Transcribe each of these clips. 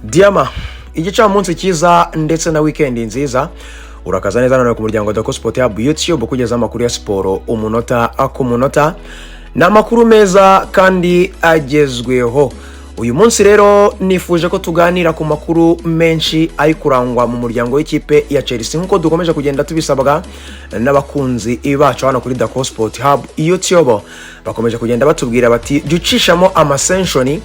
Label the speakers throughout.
Speaker 1: Diama, igicamunsi cyiza ndetse na weekend nziza. Urakaza neza none ku muryango Dako Sport Hub YouTube kugeza amakuru ya siporo umunota ku munota. N'amakuru meza kandi agezweho. Uyu munsi rero nifuje ko tuganira ku makuru menshi ari kurangwa mu muryango w'ikipe ya Chelsea nkuko dukomeje kugenda tubisabwa n'abakunzi bacu hano kuri Dako Sport Hub YouTube. Bakomeje kugenda batubwira bati ducishamo amasenshoni,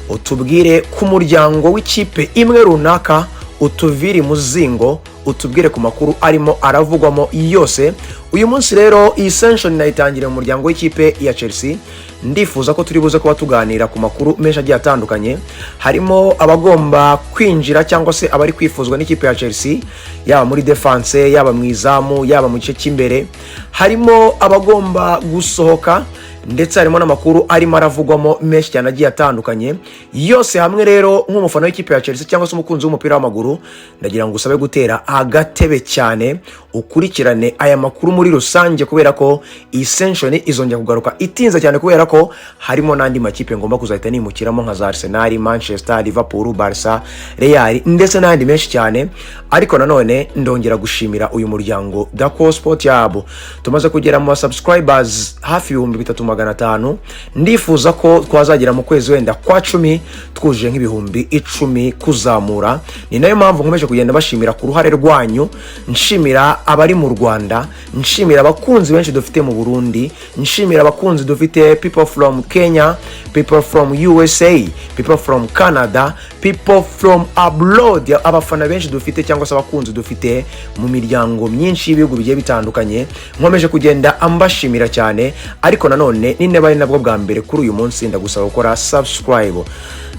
Speaker 1: utubwire ku muryango w'ikipe imwe runaka, utuviri muzingo, utubwire ku makuru arimo aravugwamo yose. Uyu munsi rero iyi session nayitangire mu muryango w'ikipe ya Chelsea. Ndifuza ko turi buze kuba tuganira ku makuru menshi agiye atandukanye, harimo abagomba kwinjira cyangwa se abari kwifuzwa n'ikipe ya Chelsea, yaba muri defense, yaba mu izamu, yaba mu gice cy'imbere, harimo abagomba gusohoka, ndetse harimo n'amakuru arimo aravugwamo menshi cyane agiye atandukanye yose hamwe. Rero nk'umufana w'ikipe ya Chelsea cyangwa se umukunzi w'umupira w'amaguru, ndagira ngo usabe gutera agatebe cyane ukurikirane aya makuru muri rusange, kubera ko iyi session izongera kugaruka itinze cyane, kubera ko harimo n'andi makipe ngomba kuzahita nimukiramo nka za Arsenal, Manchester, Liverpool, Barca, Real ndetse n'andi menshi cyane. Ariko nanone ndongera gushimira uyu muryango Dako Sport Hub. Tumaze kugera mu subscribers hafi 3500. Ndifuza ko twazagira mu kwezi wenda kwa 10 twuje nk'ibihumbi 10 kuzamura. Ni nayo mpamvu nkomeje kugenda bashimira ku ruhare rwanyu, nshimira abari mu Rwanda, nshimira abakunzi benshi dufite mu Burundi, nshimira abakunzi dufite people from Kenya, people from USA, people from Canada, people from abroad, abafana benshi dufite cyangwa se abakunzi dufite mu miryango myinshi y'ibihugu bigiye bitandukanye. Nkomeje kugenda ambashimira cyane. Ariko nanone nine bari nabwo bwa mbere kuri uyu munsi, ndagusaba gukora subscribe,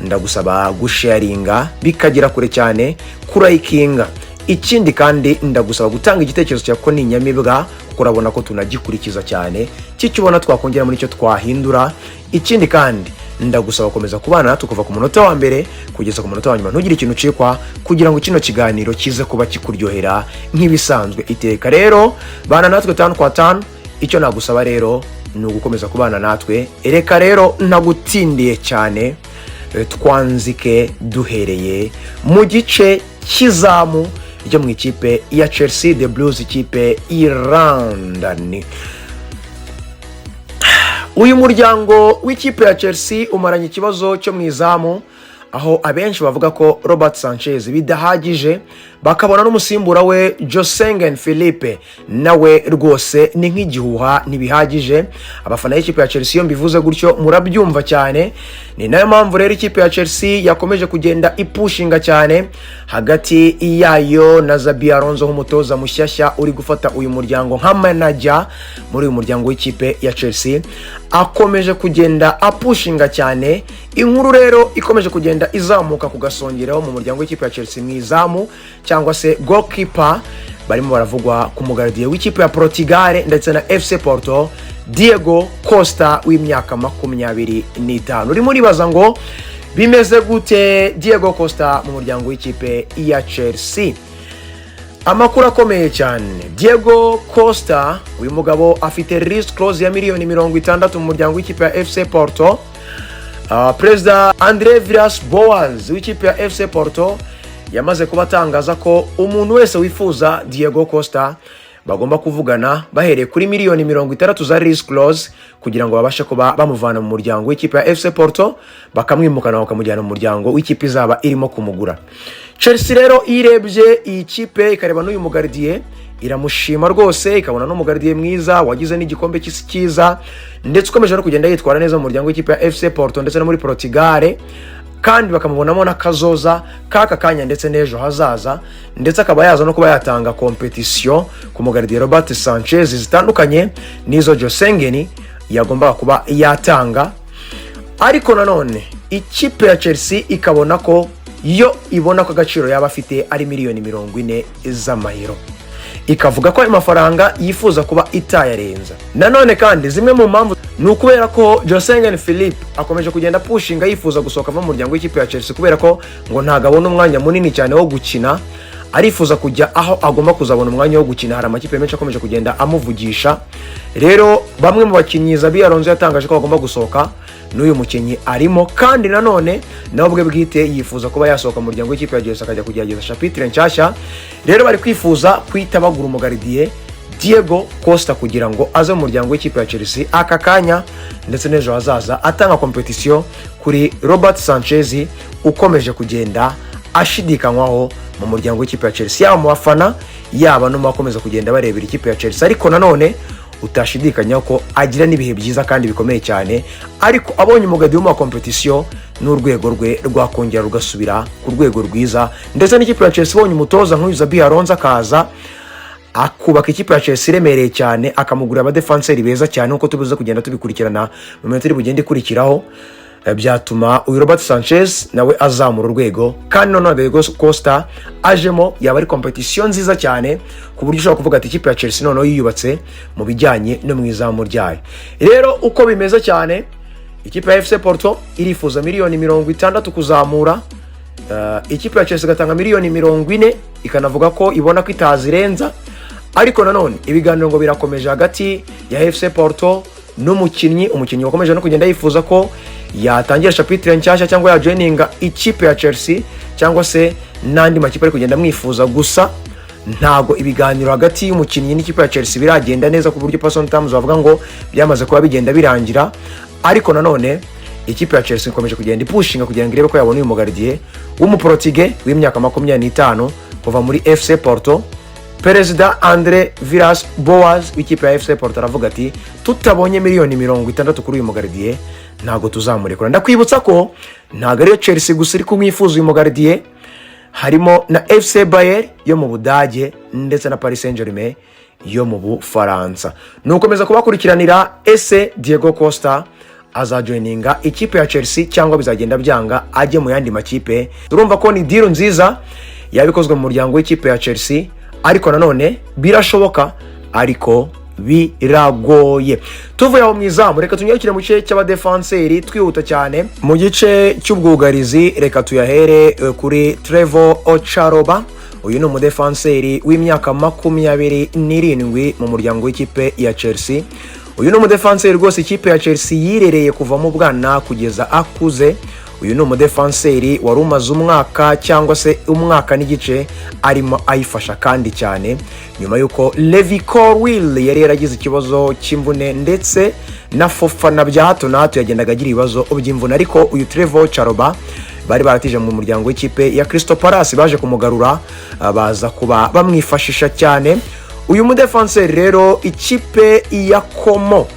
Speaker 1: ndagusaba gusharinga bikagira kure cyane, kuraikinga. Ikindi kandi ndagusaba gutanga igitekerezo cyawe ko ni nyamibwa, kuko urabona ko tunagikurikiza cyane, cyo ubona twakongera muri cyo twahindura. Ikindi kandi ndagusaba komeza kubana natwe kuva ku munota wa mbere kugeza ku munota wa nyuma, ntugire ikintu ucikwa, kugira ngo kino kiganiro kize kuba kikuryohera nk'ibisanzwe iteka. Rero bana natwe 5 kwa 5. Icyo nagusaba rero ni ugukomeza kubana natwe. Ereka rero nagutindiye cyane, twanzike duhereye mu gice kizamu ryo mu ikipe ya Chelsea, The Blues, ikipe London. Uyu muryango w'ikipe ya Chelsea umaranye ikibazo cyo mu izamu, aho abenshi bavuga ko Robert Sanchez bidahagije, bakabona n'umusimbura we Josengen Philippe nawe rwose ni nk'igihuha ntibihagije. Abafana y'ikipe ya Chelsea mbivuze gutyo murabyumva cyane. Ni nayo mpamvu rero ikipe ya Chelsea yakomeje kugenda ipushinga cyane hagati yayo na Xabi Alonso nk'umutoza mushyashya uri gufata uyu muryango nka manager muri uyu muryango w'ikipe ya Chelsea. Akomeje kugenda apushinga cyane. Inkuru rero ikomeje kugenda izamuka ku gasongero mu muryango w'ikipe ya Chelsea mu izamu cyangwa se goalkeeper. Barimo baravugwa ku mugardiye w'ikipe ya Portugal ndetse na FC Porto, Diego Costa w'imyaka 25. Uri muri baza ngo bimeze gute Diego Costa mu muryango w'ikipe ya Chelsea? Amakuru akomeye cyane. Diego Costa uyu mugabo afite risk clause ya $60 mu muryango w'ikipe ya FC Porto. President André Villas-Boas w'ikipe ya FC Porto yamaze kubatangaza ko umuntu wese wifuza Diego Costa bagomba kuvugana bahereye kuri $60 za risk clause, kugira ngo babashe kuba bamuvana mu muryango w'ikipe ya FC Porto bakamwimukana bakamujyana mu muryango w'ikipe izaba irimo kumugura. Chelsea rero irebye iyi kipe ikareba n'uyu mugardiye, iramushima rwose, ikabona n'umugardiye mwiza wagize n'igikombe cy'isi cyiza, ndetse ukomeje no kugenda yitwara neza mu muryango w'ikipe ya FC Porto ndetse no muri Portugal, kandi bakamubonamo n'akazoza kaka kanya ndetse n'ejo hazaza, ndetse akaba yaza no kuba yatanga competition ku mugardiye Robert Sanchez zitandukanye n'izo Josengen yagombaga kuba yatanga. Ariko nanone ikipe ya Chelsea ikabona ko yo ibona ko agaciro yaba afite ari $40 z'amayero, ikavuga ko amafaranga yifuza kuba itayarenza. Nanone kandi zimwe mu mpamvu ni ukubera ko Josengen Philippe akomeje kugenda pushinga yifuza gusohoka mu muryango w'ikipe ya Chelsea, kubera ko ngo ntago abona umwanya munini cyane wo gukina. arifuza kujya aho agomba kuzabona umwanya wo gukina. Hari amakipe menshi akomeje kugenda amuvugisha. Rero bamwe mu bakinnyi Xabi Alonso yatangaje ko bagomba gusohoka, n'uyu mukinnyi arimo, kandi nanone nawe ubwe bwite yifuza kuba yasohoka mu muryango w'ikipe ya Chelsea akajya kugerageza chapitre nshyashya. Rero bari kwifuza kwita bagura umugaridiye Diego Costa kugira ngo aze mu muryango w'ikipe ya Chelsea aka kanya ndetse n'ejo hazaza atanga competition kuri Robert Sanchez ukomeje kugenda ashidikanywaho mu muryango w'ikipe ya Chelsea, yaba mu bafana yaba no mu bakomeza kugenda barebera ikipe ya Chelsea. Ariko nanone utashidikanya ko agira n'ibihe byiza kandi bikomeye cyane, ariko abonye umugadi mu competition n'urwego rwe rwakongera rugasubira ku rwego rwiza. Ndetse n'ikipe ya Chelsea bonye umutoza nk'uyu Xabi Alonso akaza akubaka ikipe ya Chelsea iremereye cyane, akamugura abadefenseri beza cyane uko tubuze kugenda tubikurikirana mu minsi iri bugende ikurikiraho, byatuma uyu Robert Sanchez nawe azamura urwego. Kandi none Diego Costa ajemo yaba ari competition nziza cyane ku buryo ushobora kuvuga ati ikipe ya Chelsea none yiyubatse mu bijyanye no mwizamu ryayo. Rero uko bimeze cyane, ikipe ya FC Porto irifuza miliyoni 60 kuzamura, ikipe ya Chelsea gatanga miliyoni 40, ikanavuga ko ibona ko itazirenza. Ariko nanone ibiganiro ngo birakomeje hagati ya FC Porto n'umukinnyi wakomeje no kugenda yifuza ko yatangira chapitre nshyashya cyangwa ya joininga ikipe ya Chelsea cyangwa se nandi makipe ari kugenda mwifuza. Gusa ntago ibiganiro hagati y'umukinnyi n'ikipe ya Chelsea biragenda neza ku buryo person terms bavuga ngo byamaze kuba bigenda birangira. Ariko nanone ikipe ya Chelsea ikomeje kugenda ipushinga kugira ngo irebe ko yabona uyu mugardier w'umuportuge w'imyaka 25 kuva muri FC Porto. Perezida Andre Villas-Boas w'ikipe ya FC Porto aravuga ati tutabonye miliyoni 60 kuri uyu mugardier ntago tuzamurekura. Ndakwibutsa ko ntago ari Chelsea gusa iri kumwifuza uyu mugardier, harimo na FC Bayern yo mu Budage ndetse na Paris Saint-Germain yo mu Bufaransa. Nukomeza kubakurikiranira ese Diego Costa azajoininga ikipe ya Chelsea cyangwa bizagenda byanga ajye mu yandi makipe. Urumva ko ni deal nziza yabikozwe mu muryango w'ikipe ya Chelsea, ariko nanone birashoboka ariko biragoye. Tuvuye aho mwizamu, reka tunyarukire mu gice cy'abadefenseri twihuta cyane. Mu gice cy'ubwugarizi reka tuyahere kuri Trevoh Chalobah. Uyu ni umudefenseri w'imyaka 27 mu muryango w'ikipe ya Chelsea. Uyu ni umudefenseri rwose ikipe ya Chelsea yirereye kuva mu bwana kugeza akuze. Uyu ni umudefenseri wari umaze umwaka cyangwa se umwaka n'igice arimo ayifasha kandi cyane, nyuma yuko Levi Colwill yari yaragize ikibazo cy'imvune ndetse na Fofana bya hato na hato yagendaga agira ibibazo by'imvune. Ariko uyu Trevoh Chalobah bari baratije mu muryango w'ikipe ya Crystal Palace, baje kumugarura baza kuba bamwifashisha cyane. Uyu mudefenseri rero ikipe ya Como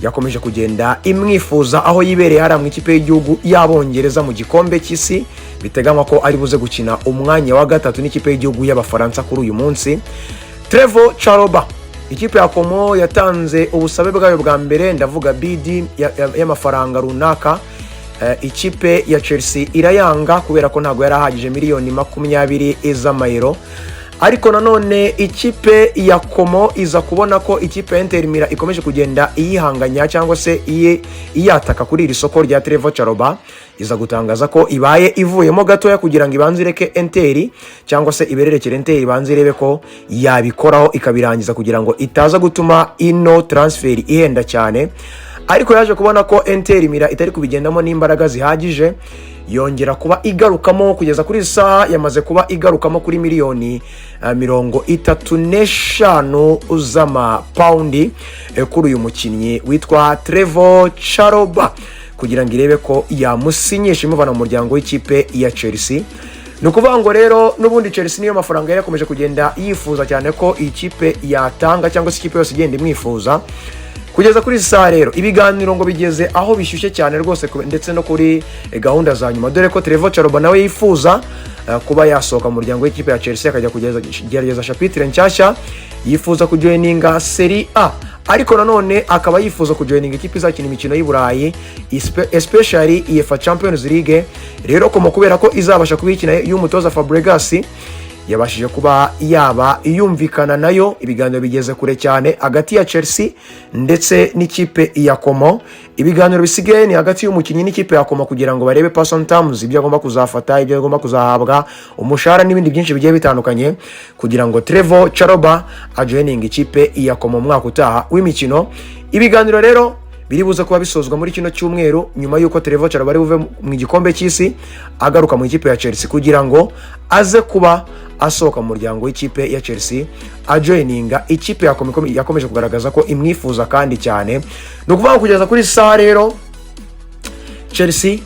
Speaker 1: yakomeje kugenda imwifuza aho yibereye hari mu ikipe y'igihugu y'Abongereza mu gikombe cy'isi. Biteganywa ko ari buze gukina umwanya wa gatatu n'ikipe y'igihugu y'Abafaransa kuri uyu munsi. Trevoh Chalobah ikipe ya Como yatanze ubusabe bwayo bwa mbere, ndavuga bid y'amafaranga runaka. Ikipe ya Chelsea irayanga kubera ko ntago yarahagije miliyoni 20 z'amayero. Ariko nanone ikipe ya Como iza kubona ko ikipe ya Inter Milan ikomeje kugenda iyihanganya cyangwa se iyataka kuri iri soko rya Trevoh Chalobah, iza gutangaza ko ibaye ivuyemo gatoya kugira ngo ibanze ireke Inter cyangwa se ibererekere Inter ibanze irebe ko yabikoraho ikabirangiza kugira ngo itaza gutuma ino transfer ihenda cyane. Ariko yaje kubona ko Inter Milan itari kubigendamo n'imbaraga zihagije, yongera kuba igarukamo kugeza kuri saha yamaze kuba igarukamo kuri miliyoni 35 z'amapaundi kuri uyu mukinnyi witwa Trevoh Chalobah kugira ngo irebe ko yamusinyisha imuvana mu muryango w'ikipe ya Chelsea. Nukuvuga ngo rero n'ubundi Chelsea niyo mafaranga yari yakomeje kugenda yifuza cyane ko ikipe yatanga cyangwa se ikipe yose igenda imwifuza. Kugeza kuri saa rero ibiganiro ngo bigeze aho bishyushye cyane rwose, ndetse no kuri gahunda za nyuma, dore ko Trevoh Chalobah nawe yifuza kuba yasohoka mu muryango w'ikipe ya Chelsea akajya kugerageza chapitre nshyashya. Yifuza kujoininga Serie A, ariko nanone akaba yifuza kujoininga ikipe izakina imikino y'I Burayi, especially UEFA Champions League. Rero komo kubera ko izabasha kubikina y'umutoza Fabregas, yabashije kuba yaba yumvikana nayo. Ibiganiro bigeze kure cyane hagati ya Chelsea ndetse n'ikipe ya Como. Ibiganiro bisigaye ni hagati y'umukinnyi n'ikipe ya Como kugira ngo barebe person terms, ibyo agomba kuzafata, ibyo agomba kuzahabwa, umushahara n'ibindi byinshi bigiye bitandukanye kugira ngo Trevoh Chalobah ajoining ikipe ya Como mwaka utaha w'imikino. Ibiganiro rero biri buze kuba bisozwa muri kino cyumweru nyuma yuko Trevoh Chalobah bari buve mu gikombe cy'isi agaruka mu ikipe ya Chelsea kugira ngo aze kuba asohoka mu muryango w'ikipe ya Chelsea ajoininga ikipe yakomeje kugaragaza ko imwifuza kandi cyane. No kuvuga kugeza kuri saha rero Chelsea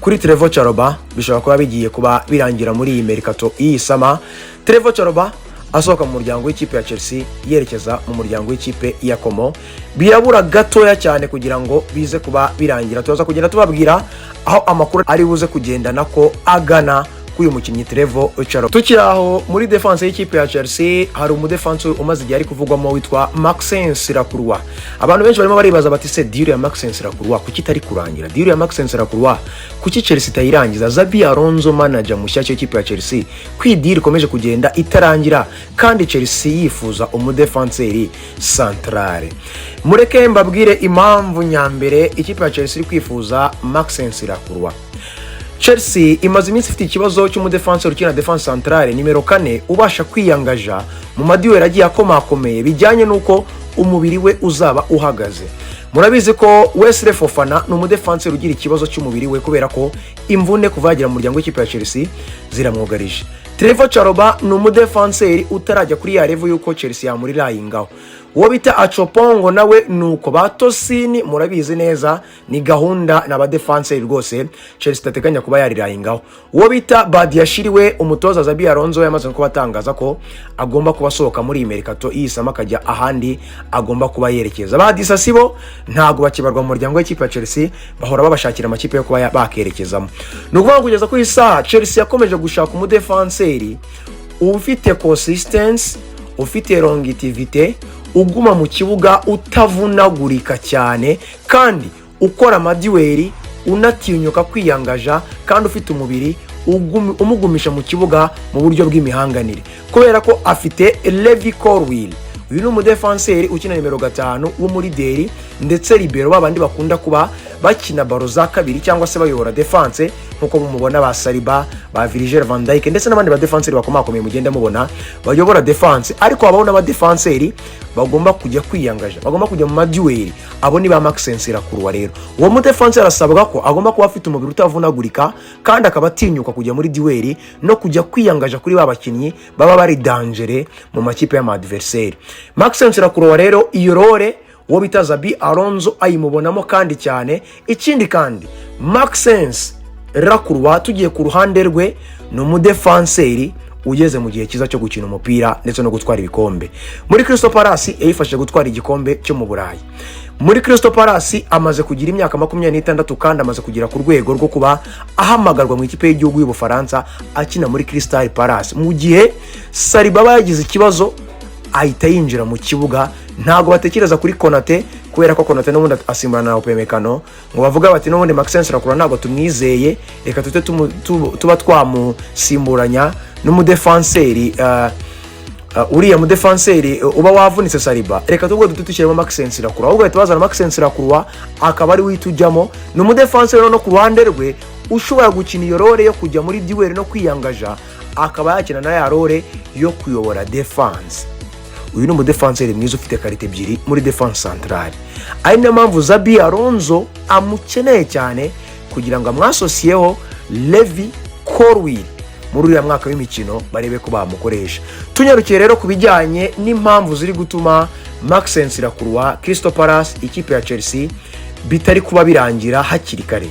Speaker 1: kuri Trevoh Chalobah bishobora kuba bigiye kuba birangira muri iyi mercato iyi sama. Trevoh Chalobah asohoka mu muryango w'ikipe ya Chelsea yerekeza mu muryango w'ikipe ya Como. Birabura gatoya cyane kugira ngo bize kuba birangira. Tuza kugenda tubabwira aho amakuru ari buze kugenda nako agana k'uyu mukinnyi Trevoh Chalobah. Tukiri aho muri defense y'ikipe ya Chelsea hari umudefense umaze igihe ari kuvugwamo witwa Maxence Lacroix. Abantu benshi barimo baribaza bati se deal ya Maxence Lacroix kuki itari kurangira? Deal ya Maxence Lacroix kuki Chelsea itayirangiza? Xabi Alonso manager mushyashya w'ikipe ya Chelsea kwi deal ikomeje kugenda itarangira kandi Chelsea yifuza umudefenseri centrale. Mureke mbabwire impamvu nyambere ikipe ya Chelsea iri kwifuza Maxence Lacroix. Chelsea imaze iminsi ifite ikibazo cy'umudefenseur ukina defense centrale nimero 4 ubasha kwiyangaja mu madiweri agiye akomakomeye bijyanye nuko umubiri we uzaba uhagaze. Murabizi ko Wesley Fofana ni umudefenseur ugira ikibazo cy'umubiri we kubera ko imvune kuva yagira mu muryango w'ikipe ya Chelsea ziramwugarije. Trevoh Chalobah ni umudefenseur utarajya kuri ya level yuko Chelsea yamurirahingaho. Uwo bita Achopongo nawe nuko batosini murabizi neza ni gahunda n'abadefenseur rwose Chelsea tateganya kuba yarirahingaho. Uwo bita Badiashile we umutoza Xabi Alonso yamaze kuba atangaza ko agomba kubasohoka muri mercato isama kajya ahandi agomba kuba yerekeza. Badisa sibo ntago bakibarwa mu muryango w'ikipe ya Chelsea bahora babashakira amakipe yo kuba bakerekezamo. Nukuvuga kugeza kuri saa Chelsea yakomeje gushaka umudefenseur ufite consistency, ufite longevity, uguma mu kibuga utavunagurika cyane kandi ukora madiweri unatinyuka kwiyangaja kandi ufite umubiri umugumisha mu kibuga mu buryo bw'imihanganire kubera ko afite Levi Colwill. Uyu ni umudefenseur ukina nimero 5 w'umulideri ndetse libero babandi bakunda kuba bakina baro za kabiri cyangwa se bayobora defense nkuko mumubona ba Saliba, ba Virgil van Dijk ndetse n'abandi ba defenseur bakomakomeye mugenda mubona bayobora defense. Ariko ababona ba defenseur bagomba kujya kwiyangaja, bagomba kujya mu madiweri, abo ni ba Maxence Lacroix. Rero uwo mu defenseur arasabwa ko agomba kuba afite umubiri utavunagurika kandi akabatinyuka kujya muri diweri no kujya kwiyangaja kuri babakinnyi baba bari danger mu makipe y'amadversaire. Maxence Lacroix rero iyo role uwo bita Xabi Alonso ayimubonamo kandi cyane. Ikindi kandi Maxence Lacroix tugiye ku ruhande rwe no umudefenseur ugeze mu gihe kiza cyo gukina umupira ndetse no gutwara ibikombe. Muri Crystal Palace yifashije gutwara igikombe cyo mu Burayi. Muri Crystal Palace amaze kugira imyaka 26 kandi amaze kugira ku rwego rwo kuba ahamagarwa mu ikipe y'igihugu y'Ubufaransa akina muri Crystal Palace. Mu gihe Saliba yagize ikibazo ahita yinjira mu kibuga, ntago batekereza kuri Konate kubera ko Konate n'ubundi asimburana na Upamecano ngo bavuga bati n'ubundi Maxence Lacroix ntago tumwizeye, reka tute tuba twamusimburanya n'umudefenseur uriya mudefenseur uba wavunitse Saliba, reka tubwo dutushyiremo Maxence Lacroix. Ahubwo tubazana Maxence Lacroix akaba ari witujyamo no mudefenseur no ku ruhande rwe ushobora gukina iyo role yo kujya muri diweri no kwiyangaja akaba yakina na ya role yo kuyobora defense. Uyu ni umudefenseur mwiza ufite karite ebyiri muri defense centrale. Ari na mpamvu Xabi Alonso amukeneye cyane kugira ngo amwasosiyeho Levi Colwill muri uyu mwaka w'imikino barebe ko bamukoresha. Tunyarukiye rero kubijyanye n'impamvu ziri gutuma Maxence Lacroix Crystal Palace ikipe ya Chelsea bitari kuba birangira hakiri kare.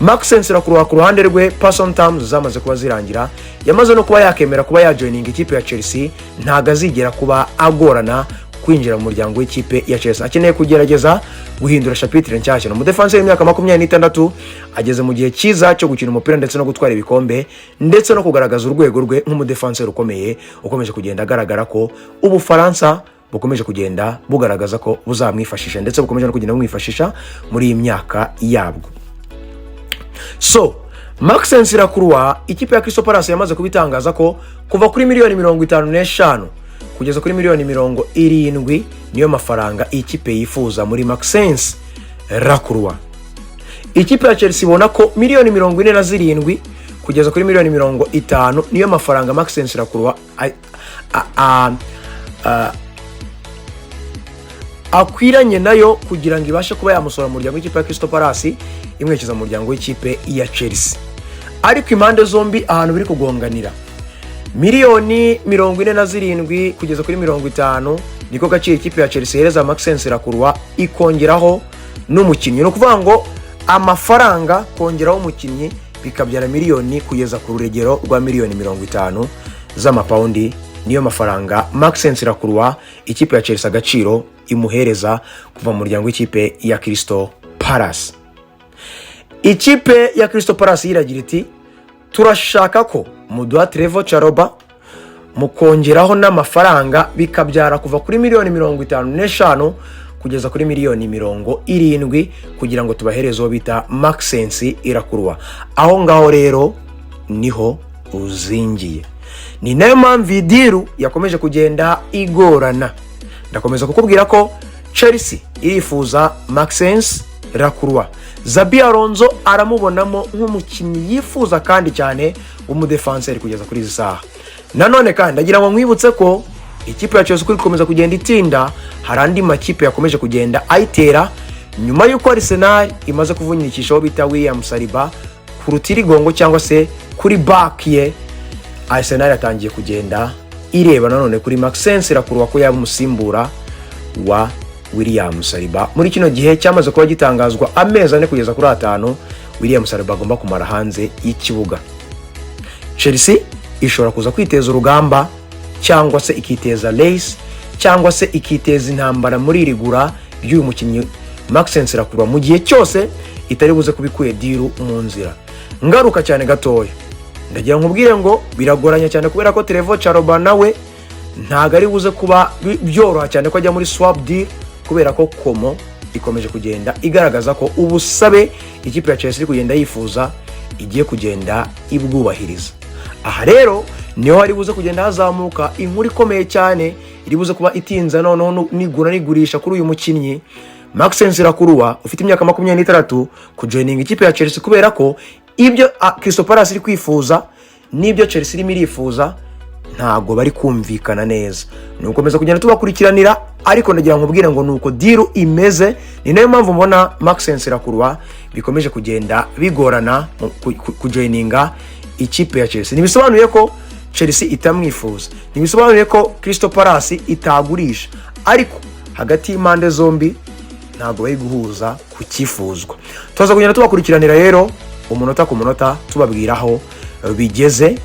Speaker 1: Maxence Lacroix ku ruhande rwe person terms zamaze kuba zirangira, yamaze no kuba yakemera kuba yajoining ikipe ya Chelsea, ntago azigera kuba agorana kwinjira mu muryango w'ikipe ya Chelsea. Akeneye kugerageza guhindura chapitre nshyashya. No mudefenseur y'imyaka 26 ageze mu gihe cyiza cyo gukina umupira ndetse no gutwara ibikombe ndetse no kugaragaza urwego rwe nk'umudefenseur ukomeye ukomeje kugenda agaragara ko Ubufaransa bukomeje kugenda bugaragaza ko buzamwifashisha ndetse bukomeje no kugenda bumwifashisha muri iyi myaka yabwo. So Maxence Lacroix ikipe ya Crystal Palace yamaze kubitangaza ko kuva kuri miliyoni 55 kugeza kuri miliyoni 70 niyo mafaranga ikipe yifuza muri Maxence Lacroix. Ikipe ya Chelsea ibona ko miliyoni 47 kugeza kuri miliyoni 50 niyo mafaranga Maxence Lacroix akwiranye nayo kugira ngo ibashe kuba yamusora mu muryango w'ikipe ya Crystal Palace imwerekeza mu muryango w'ikipe ya Chelsea. Ariko impande zombi ahantu biri kugonganira miliyoni 47 kugeza kuri 50 niko gaciro ikipe ya Chelsea hereza Maxence Lacroix ikongeraho n'umukinnyi. No kuvuga ngo amafaranga kongeraho umukinnyi bikabyara miliyoni kugeza ku rugero rwa miliyoni 50 z'amapaundi niyo mafaranga Maxence Lacroix ikipe ya Chelsea agaciro imuhereza kuva mu muryango w'ikipe ya Crystal Palace. Ikipe ya Crystal Palace iragira iti turashaka ko muduha Trevoh Chalobah mukongeraho n'amafaranga bikabyara kuva kuri miliyoni 55 kugeza kuri miliyoni 70 kugira ngo tubaherezo bita Maxence Lacroix. Aho ngaho rero niho uzingiye. Ni nayo mpamvu diru yakomeje kugenda igorana. Ndakomeza kukubwira ko Chelsea irifuza Maxence Lacroix. Xabi Alonso aramubonamo nk'umukinnyi yifuza kandi cyane umudefenseur kugeza kuri izi saha. Nanone kandi ndagira ngo mwibutse ko ikipe ya Chelsea ikomeza kugenda itinda, hari andi makipe yakomeje kugenda ayitera nyuma y'uko Arsenal imaze kuvunyikisha aho bita William Saliba ku rutirigongo cyangwa se kuri back ye. Arsenal yatangiye kugenda ireba nanone kuri Maxence Lacroix ko yaba umusimbura wa William Saliba. Muri kino gihe cyamaze kuba gitangazwa amezi 4 kugeza kuri 5 William Saliba agomba kumara hanze y'ikibuga. Chelsea ishobora kuza kwiteza urugamba cyangwa se ikiteza race cyangwa se ikiteza intambara muri irigura ry'uyu mukinnyi Maxence Lacroix mu gihe cyose itari buze kubikuye diru mu nzira. Ngaruka cyane gatoya ndagira nkubwire ngo biragoranya cyane kubera ko Trevoh Chalobah nawe ntago ari buze kuba byoroha cyane ko ajya muri swap deal kubera ko Como ikomeje kugenda igaragaza ko ubusabe ikipe ya Chelsea kugenda yifuza igiye kugenda ibwubahiriza. Aha rero niho hari buze kugenda hazamuka inkuru ikomeye cyane iri buze kuba itinza noneho nigura nigurisha kuri uyu mukinnyi Maxence Lacroix ufite imyaka 26 kujoininga ikipe ya Chelsea kubera ko ibyo Crystal Palace iri kwifuza nibyo Chelsea iri mirifuza ntago bari kumvikana neza. Nukomeza kugenda tubakurikiranira ariko ndagira nkubwire ngo nuko diru imeze. Ni nayo mpamvu mbona Maxence Lacroix bikomeje kugenda bigorana kujoininga ikipe ya Chelsea. Nibisobanuye ko Chelsea itamwifuza, nibisobanuye ko Crystal Palace itagurisha, ariko hagati y'imande zombi ntago bari guhuza ku kifuzwa. Tuza kugenda tubakurikiranira rero umunota ku munota tubabwiraho bigeze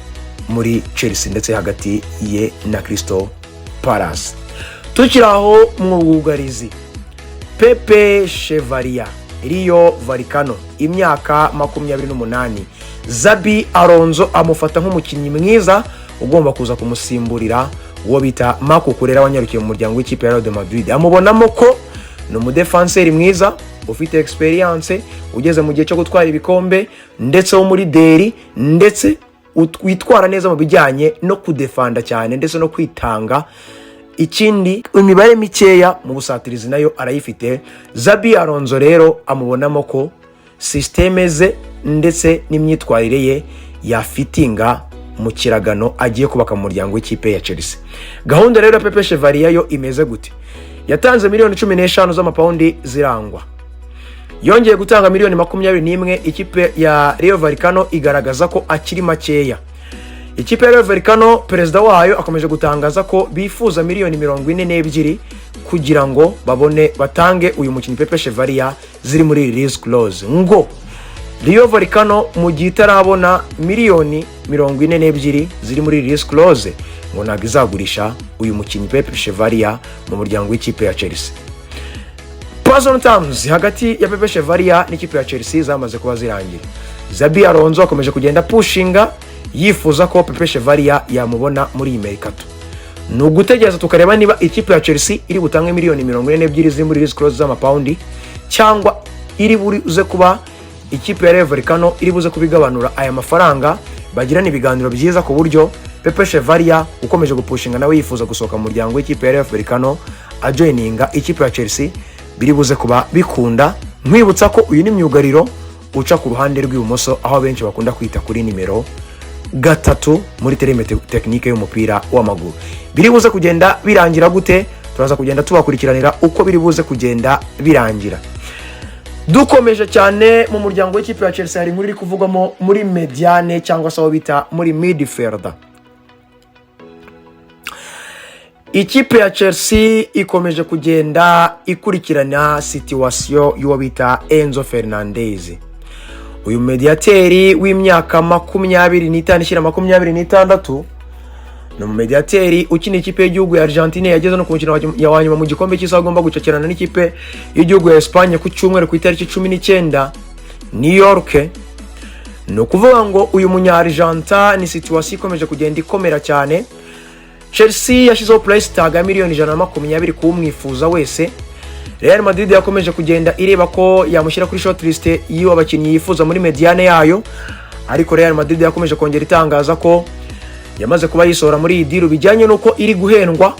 Speaker 1: muri Chelsea ndetse hagati ye na Crystal Palace. Tukiraho mu bugarizi Pepe Chevalier Rio Vallecano imyaka 28 Xabi Alonso amufata nk'umukinnyi mwiza ugomba kuza kumusimburira uwo bita Marco Kurera wanyarukiye mu muryango w'ikipe ya Real Madrid. Amubonamo ko no mudefenseur mwiza ufite experience ugeze mu gihe cyo gutwara ibikombe ndetse wo muri deri ndetse witwara neza mu bijyanye no kudefanda cyane ndetse no kwitanga. Ikindi imibare mikeya mu busatirizi nayo arayifite. Xabi Alonso rero amubonamo ko systeme ze ndetse n'imyitwarire ye yafitinga mu kiragano agiye kubaka mu muryango w'ikipe ya Chelsea. Gahunda rero Pepe Chevalier yo imeze gute? Yatanze miliyoni 15 z'amapaundi zirangwa, yongeye gutanga miliyoni 21. Ikipe ya Rio Vallecano igaragaza ko akiri makeya. Ikipe ya Rio Vallecano perezida wayo akomeje gutangaza ko bifuza miliyoni 42 kugira ngo babone batange uyu mukinnyi Pepe Chevalier ziri muri release clause. Ngo Rio Vallecano mu gihe itarabona miliyoni 42 ziri muri release clause ngo ntabwo izagurisha uyu mukinnyi Pepe Chevalier mu muryango w'ikipe ya Chelsea. Personal terms hagati ya Pepe Chevalier n'ikipe ya Chelsea zamaze kuba zirangira. Xabi Alonso akomeje kugenda pushinga yifuza ko Pepe Chevalier yamubona muri Amerikato. Nugutegereza tukareba niba ikipe ya Chelsea iri butange miliyoni 42 ziri muri release clause z'amapaundi cyangwa iri buri uze kuba ikipe ya Rayo Vallecano iri buze kubigabanura aya mafaranga, bagirana ibiganiro byiza ku buryo Pepe Chevalier ukomeje gupushinga nawe yifuza gusohoka mu muryango w'ikipe ya Rayo Vallecano ajoininga ikipe ya Chelsea, biri buze kuba bikunda. Nkwibutsa ko uyu ni myugariro uca ku ruhande rw'ibumoso, aho benshi bakunda kwita kuri nimero 3 muri terme technique y'umupira w'amaguru. Biri buze kugenda birangira gute? Turaza kugenda tubakurikiranira uko biri buze kugenda birangira. Dukomeje cyane mu muryango w'ikipe ya Chelsea, hari muri kuvugamo muri mediane cyangwa se aho bita muri midfielder. Ikipe ya Chelsea ikomeje kugenda ikurikirana situation y'uwo bita Enzo Fernandez. Uyu mediateri w'imyaka 25-26 no mediateri ukina ikipe y'igihugu ya Argentina, yageze no ku mukino wa nyuma mu gikombe cy'isi agomba gucakirana n'ikipe y'igihugu ya Espagne ku cyumweru ku itariki 19 New York. No kuvuga ngo uyu munya Argentina ni situation ikomeje kugenda ikomera cyane. Chelsea yashizeho price tag ya $120 kumwifuza wese. Real Madrid yakomeje kugenda ireba ko yamushyira kuri shortlist iyo abakinnyi yifuza muri mediane yayo, ariko Real Madrid yakomeje kongera itangaza ko yamaze kuba yisohora muri deal bijyanye nuko iri guhendwa.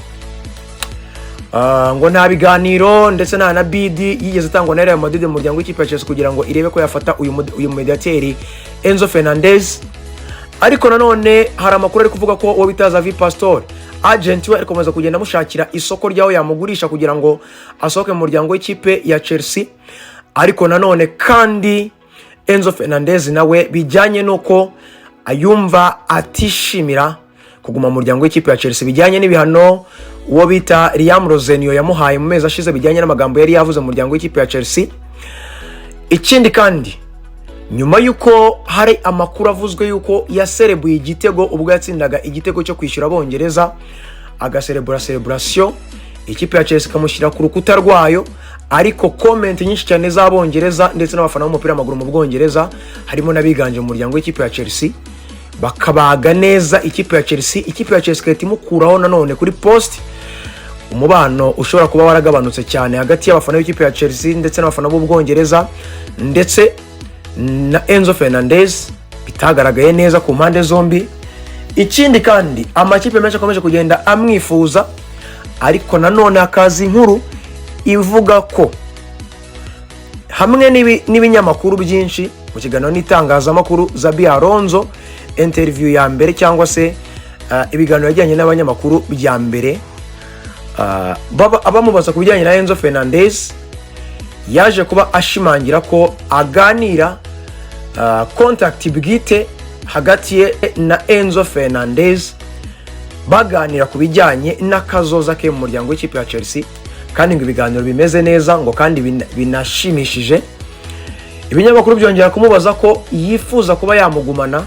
Speaker 1: Ngo nta biganiro ndetse na bid yigeze tangwa na Real Madrid mu muryango w'ikipe ya Chelsea kugira ngo irebe ko yafata uyu mediateri Enzo Fernandez. Ariko nanone hari amakuru ari kuvuga ko uwo bita Xavi Pastor agent we arikomeza kugenda mushakira isoko ryaho yamugurisha kugira ngo asohoke mu muryango w'ikipe ya Chelsea. Ariko nanone kandi Enzo Fernandez nawe bijyanye nuko ayumva atishimira kuguma mu muryango w'ikipe ya Chelsea, bijyanye n'ibihano uwo bita Liam Rosenio yamuhaye mu mezi ashize bijyanye n'amagambo yari yavuze mu muryango w'ikipe ya Chelsea. Ikindi kandi nyuma yuko hari amakuru avuzwe yuko yaserebuye igitego ubwo yatsindaga igitego cyo kwishyura Abongereza, agaserebura celebration ikipe ya Chelsea kamushyira ku rukuta rwayo, ariko comment nyinshi cyane z'Abongereza ndetse n'abafana b'umupira w'amaguru mu Bwongereza harimo nabiganje mu muryango w'ikipe ya Chelsea bakabaga neza ikipe ya Chelsea. Ikipe ya Chelsea kati mukuraho nanone kuri post umubano ushobora kuba waragabanutse cyane hagati y'abafana b'ikipe ya Chelsea ndetse n'abafana b'Ubwongereza ndetse na Enzo Fernandez, bitagaragaye neza ku mpande zombi. Ikindi kandi amakipe menshi akomeje kugenda amwifuza, ariko nanone akazi inkuru ivuga ko hamwe n'ibinyamakuru byinshi mu kiganiro n'itangazamakuru Xabi Alonso interview ya mbere cyangwa se ibiganiro yajyanye n'abanyamakuru bya mbere, abamubaza ku bijyanye na Enzo Fernandez yaje kuba ashimangira ko aganira contact bwite hagati ye na Enzo Fernandez, baganira ku bijyanye n'akazoza ke mu muryango w'ikipe ya Chelsea, kandi ngo ibiganiro bimeze neza ngo kandi binashimishije. Ibinyamakuru byongera kumubaza ko yifuza kuba yamugumana,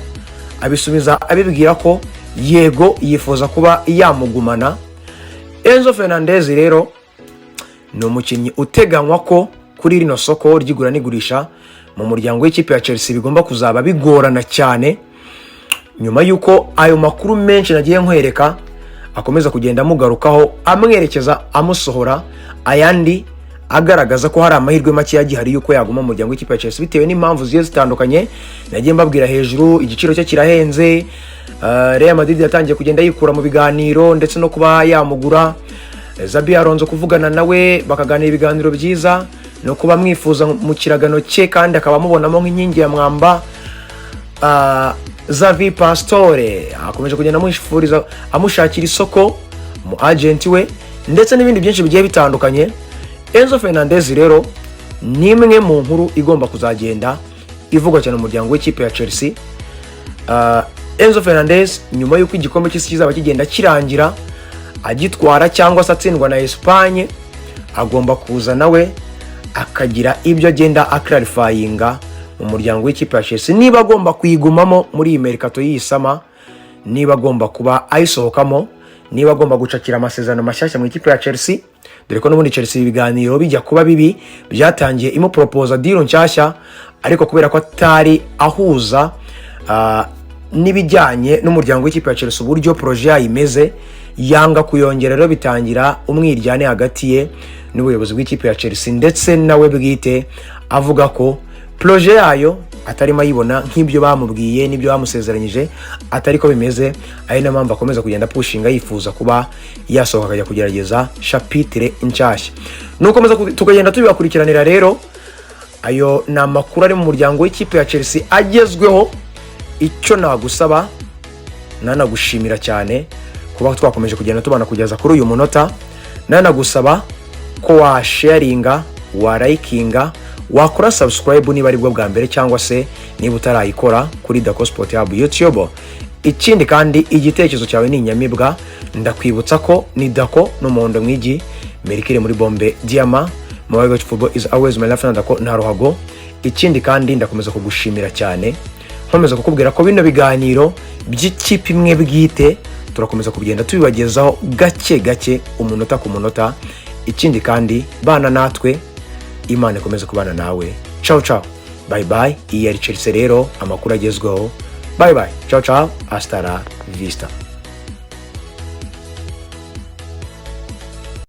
Speaker 1: abisubiza abibwira ko yego yifuza kuba yamugumana. Enzo Fernandez rero ni umukinnyi uteganywa ko kuri rino soko ry'igura n'igurisha mu muryango w'ikipe ya Chelsea bigomba kuzaba bigorana cyane, nyuma yuko ayo makuru menshi nagiye nkwereka akomeza kugenda mugarukaho amwerekeza amusohora, ayandi agaragaza ko hari amahirwe make yagihari yuko yaguma mu muryango w'ikipe ya Chelsea bitewe n'impamvu ziye zitandukanye nagiye mbabwira hejuru. Igiciro cye kirahenze, Real Madrid yatangiye kugenda yikura mu biganiro ndetse no kuba yamugura. Xabi Alonso kuvugana nawe bakaganira ibiganiro byiza no kuba mwifuza mu kiragano cye, kandi akaba amubonamo nk'inkingi ya mwamba. Xavi Pastore akomeje kugenda amwifuriza amushakira isoko mu agent we ndetse n'ibindi byinshi bigiye bitandukanye. Enzo Fernandez rero ni imwe mu nkuru igomba kuzagenda ivugwa cyane mu muryango w'ikipe ya Chelsea. Enzo Fernandez nyuma yuko igikombe cy'isi kizaba kigenda kirangira agitwara cyangwa se atsindwa na Espagne, agomba kuza nawe akagira ibyo agenda aclarifyinga mu muryango w'ikipe ya Chelsea, niba agomba kuyigumamo muri iyi mercato y'isama, niba agomba kuba ayisohokamo, niba agomba gucakira amasezerano mashyashya mu ikipe ya Chelsea, dore ko n'ubundi Chelsea ibiganiro bijya kuba bibi byatangiye imo propose deal nshyashya, ariko kubera ko atari ahuza n'ibijyanye n'umuryango w'ikipe ya Chelsea uburyo projet yayimeze, yanga kuyongera rero bitangira umwiryane hagati ye n'ubuyobozi bw'ikipe ya Chelsea ndetse nawe bwite, avuga ko projet yayo atarimo ayibona nk'ibyo bamubwiye n'ibyo bamusezeranyije atari ko bimeze, ari na mpamvu akomeza kugenda pushinga yifuza kuba yasohoka akajya kugerageza chapitre inshyashya. Nukomeza tukagenda tubibakurikiranira rero. Ayo ni amakuru ari mu muryango w'ikipe ya Chelsea agezweho. Icyo nagusaba nanagushimira cyane kuba twakomeje kugenda tubana kugeza kuri uyu munota, nanagusaba ko wa sharinga, wa likinga, wakora subscribe niba ari bwo bwa mbere cyangwa se niba utarayikora kuri Dako Sport Hub YouTube. Ikindi kandi igitekerezo cyawe ni inyamibwa, ndakwibutsa ko ni Dako n'umuhondo mwigi Merikire muri bombe Diama. My football is always my life, Dako nta ruhago. Ikindi kandi ndakomeza kugushimira cyane, nkomeza kukubwira ko bino biganiro by'ikipe imwe bwite turakomeza kugenda tubibagezaho gake gake umunota ku munota. Ikindi kandi bana natwe, Imana ikomeze kubana nawe. Ciao ciao, bye bye. Iyi ari Chelsea rero, amakuru agezweho. Bye bye, ciao ciao, hasta la vista.